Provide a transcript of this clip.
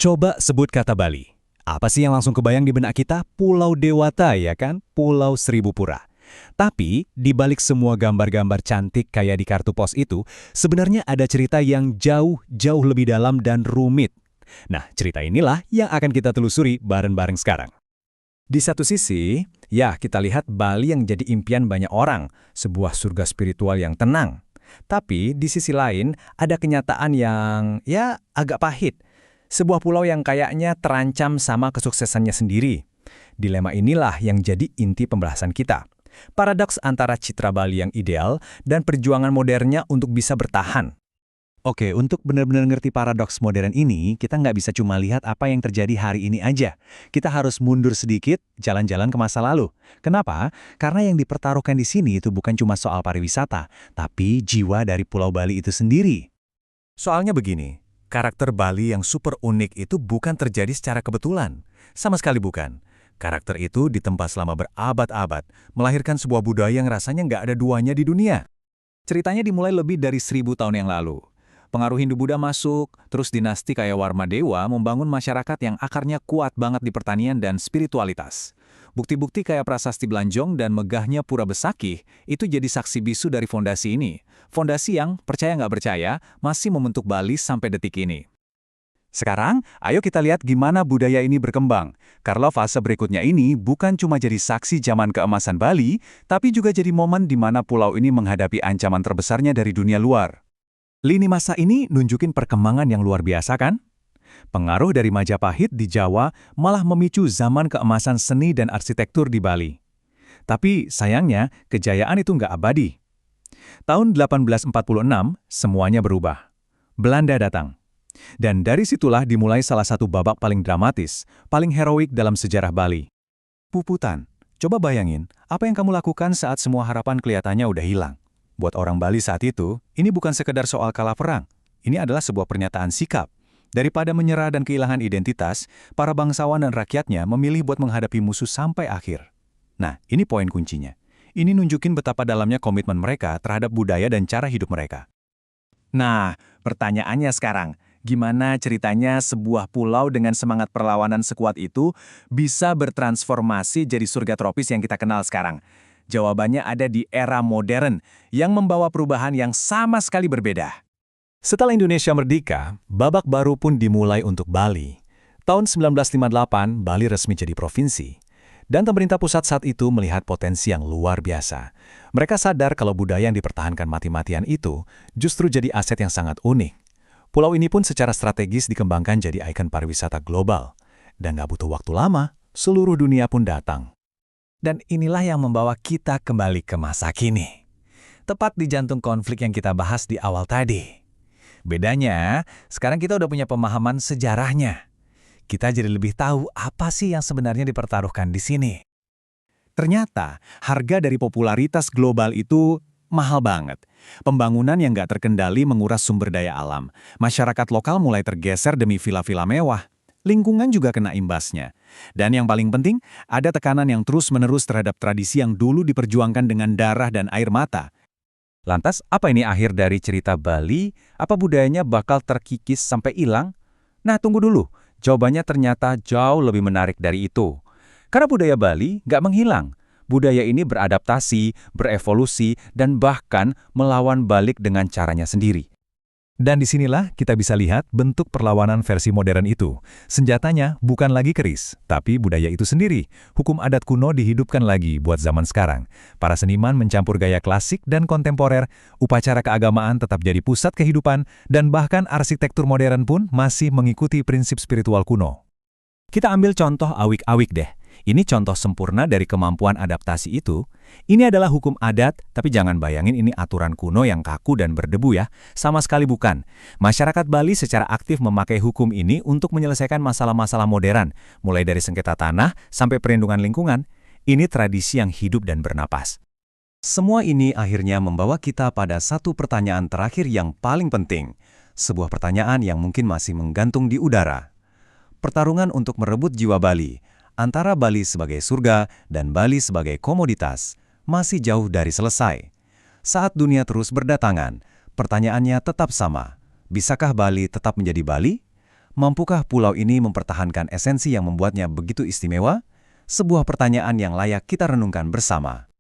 Coba sebut kata Bali. Apa sih yang langsung kebayang di benak kita? Pulau Dewata, ya kan? Pulau Seribu Pura. Tapi, di balik semua gambar-gambar cantik kayak di kartu pos itu, sebenarnya ada cerita yang jauh lebih dalam dan rumit. Nah, cerita inilah yang akan kita telusuri bareng-bareng sekarang. Di satu sisi, ya kita lihat Bali yang jadi impian banyak orang, sebuah surga spiritual yang tenang. Tapi di sisi lain, ada kenyataan yang agak pahit. Sebuah pulau yang kayaknya terancam sama kesuksesannya sendiri. Dilema inilah yang jadi inti pembahasan kita. Paradoks antara citra Bali yang ideal dan perjuangan modernnya untuk bisa bertahan. Oke, untuk benar-benar ngerti paradoks modern ini, kita nggak bisa cuma lihat apa yang terjadi hari ini aja. Kita harus mundur sedikit, jalan-jalan ke masa lalu. Kenapa? Karena yang dipertaruhkan di sini itu bukan cuma soal pariwisata, tapi jiwa dari Pulau Bali itu sendiri. Soalnya begini, karakter Bali yang super unik itu bukan terjadi secara kebetulan. Sama sekali bukan. Karakter itu ditempa selama berabad-abad, melahirkan sebuah budaya yang rasanya nggak ada duanya di dunia. Ceritanya dimulai lebih dari 1000 tahun yang lalu. Pengaruh Hindu-Buddha masuk, terus dinasti kayak Warmadewa membangun masyarakat yang akarnya kuat banget di pertanian dan spiritualitas. Bukti-bukti kayak Prasasti Belanjong dan megahnya Pura Besakih itu jadi saksi bisu dari fondasi ini. Fondasi yang, percaya nggak percaya, masih membentuk Bali sampai detik ini. Sekarang, ayo kita lihat gimana budaya ini berkembang. Karena fase berikutnya ini bukan cuma jadi saksi zaman keemasan Bali, tapi juga jadi momen di mana pulau ini menghadapi ancaman terbesarnya dari dunia luar. Lini masa ini nunjukin perkembangan yang luar biasa kan? Pengaruh dari Majapahit di Jawa malah memicu zaman keemasan seni dan arsitektur di Bali. Tapi sayangnya, kejayaan itu nggak abadi. Tahun 1846, semuanya berubah. Belanda datang. Dan dari situlah dimulai salah satu babak paling dramatis, paling heroik dalam sejarah Bali. Puputan. Coba bayangin, apa yang kamu lakukan saat semua harapan kelihatannya udah hilang? Buat orang Bali saat itu, ini bukan sekedar soal kalah perang. Ini adalah sebuah pernyataan sikap. Daripada menyerah dan kehilangan identitas, para bangsawan dan rakyatnya memilih buat menghadapi musuh sampai akhir. Nah, ini poin kuncinya. Ini nunjukin betapa dalamnya komitmen mereka terhadap budaya dan cara hidup mereka. Nah, pertanyaannya sekarang, gimana ceritanya sebuah pulau dengan semangat perlawanan sekuat itu bisa bertransformasi jadi surga tropis yang kita kenal sekarang? Jawabannya ada di era modern yang membawa perubahan yang sama sekali berbeda. Setelah Indonesia merdeka, babak baru pun dimulai untuk Bali. Tahun 1958, Bali resmi jadi provinsi. Dan pemerintah pusat saat itu melihat potensi yang luar biasa. Mereka sadar kalau budaya yang dipertahankan mati-matian itu justru jadi aset yang sangat unik. Pulau ini pun secara strategis dikembangkan jadi ikon pariwisata global. Dan nggak butuh waktu lama, seluruh dunia pun datang. Dan inilah yang membawa kita kembali ke masa kini. Tepat di jantung konflik yang kita bahas di awal tadi. Bedanya, sekarang kita udah punya pemahaman sejarahnya. Kita jadi lebih tahu apa sih yang sebenarnya dipertaruhkan di sini. Ternyata, harga dari popularitas global itu mahal banget. Pembangunan yang nggak terkendali menguras sumber daya alam. Masyarakat lokal mulai tergeser demi villa-villa mewah. Lingkungan juga kena imbasnya. Dan yang paling penting, ada tekanan yang terus-menerus terhadap tradisi yang dulu diperjuangkan dengan darah dan air mata. Lantas, apa ini akhir dari cerita Bali? Apa budayanya bakal terkikis sampai hilang? Nah, tunggu dulu. Jawabannya ternyata jauh lebih menarik dari itu. Karena budaya Bali nggak menghilang. Budaya ini beradaptasi, berevolusi, dan bahkan melawan balik dengan caranya sendiri. Dan disinilah kita bisa lihat bentuk perlawanan versi modern itu. Senjatanya bukan lagi keris, tapi budaya itu sendiri. Hukum adat kuno dihidupkan lagi buat zaman sekarang. Para seniman mencampur gaya klasik dan kontemporer, upacara keagamaan tetap jadi pusat kehidupan, dan bahkan arsitektur modern pun masih mengikuti prinsip spiritual kuno. Kita ambil contoh awik-awik deh. Ini contoh sempurna dari kemampuan adaptasi itu. Ini adalah hukum adat, tapi jangan bayangin ini aturan kuno yang kaku dan berdebu ya. Sama sekali bukan. Masyarakat Bali secara aktif memakai hukum ini untuk menyelesaikan masalah-masalah modern, mulai dari sengketa tanah sampai perlindungan lingkungan. Ini tradisi yang hidup dan bernapas. Semua ini akhirnya membawa kita pada satu pertanyaan terakhir yang paling penting. Sebuah pertanyaan yang mungkin masih menggantung di udara. Pertarungan untuk merebut jiwa Bali antara Bali sebagai surga dan Bali sebagai komoditas masih jauh dari selesai. Saat dunia terus berdatangan, pertanyaannya tetap sama. Bisakah Bali tetap menjadi Bali? Mampukah pulau ini mempertahankan esensi yang membuatnya begitu istimewa? Sebuah pertanyaan yang layak kita renungkan bersama.